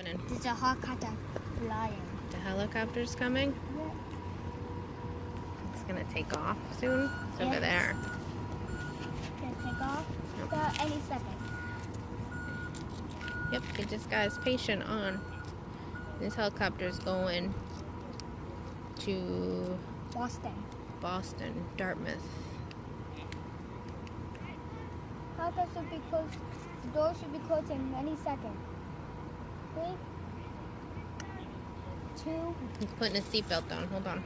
happening? There's a helicopter flying. The helicopter's coming? Yeah. It's gonna take off soon. It's over there. Gonna take off Yep. about any second. Yep, he just got his patient on. This helicopter's going to Boston, Dartmouth. Helicopter should be closed. The door should be closed in any second. 3, 2, He's putting his seatbelt on. Hold on.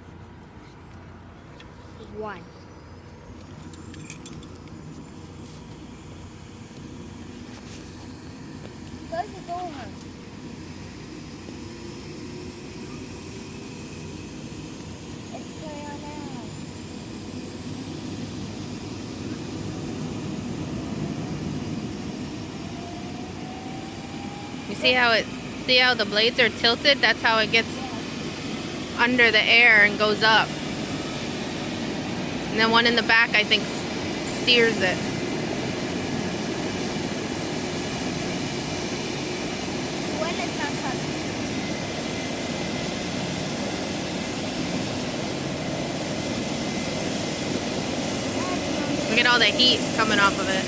1. Close the door. It's play on now. You see how the blades are tilted? That's how it gets under the air and goes up. And then one in the back, I think, steers it. When it's not coming. Look at all the heat coming off of it.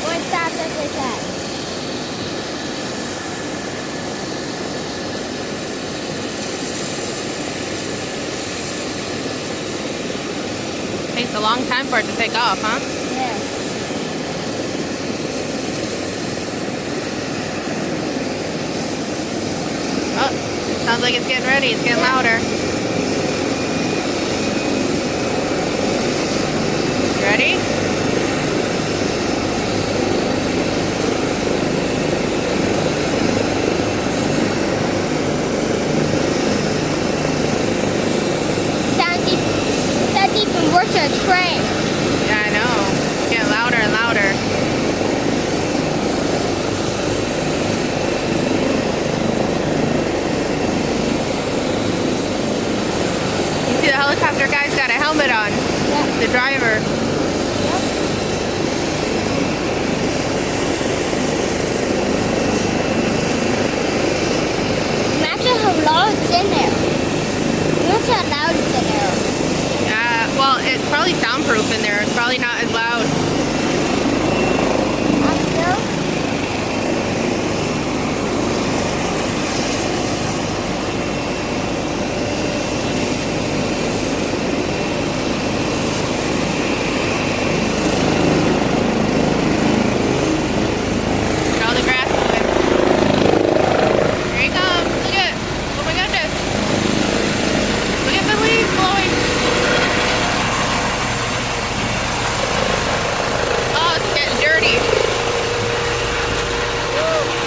Going fast as they can. Takes a long time for it to take off, huh? Yes. Oh, it sounds like it's getting ready. It's getting louder. You ready? Sounds even worse than a train. Yeah, I know. It's getting louder and louder. You see the helicopter guy's got a helmet on. Yep. The driver. Yep. Imagine how loud it's in there. Imagine how loud it's in there. Well, it's probably soundproof in there. It's probably not as loud. After, Look at all the grass moving. Here he comes. Look at it. Oh my goodness. Look at the leaves blowing. Oh, it's getting dirty. Woo.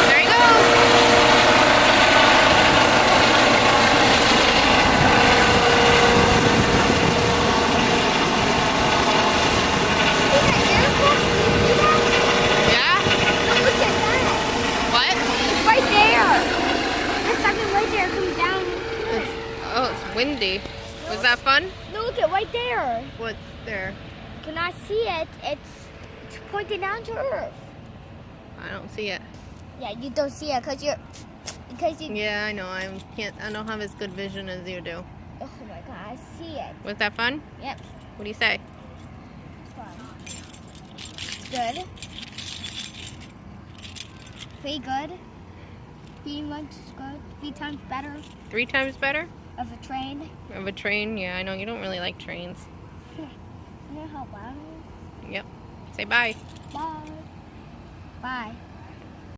There he goes. Yeah? look at that. What? Right there. There's something right there coming down. Oh, it's windy. Was that fun? No, look at right there. What's there? Can I see it? It's pointing down to Earth. I don't see it. Yeah, you don't see it because you. Yeah, I know. I don't have as good vision as you do. Oh my God, I see it. Was that fun? Yep. What do you say? Fun. Good. Pretty good. 3 much good. 3 times better 3 times better? of a train. Of a train? Yeah, I know. You don't really like trains. You know how loud it Yep. Say bye. is? Bye. Bye.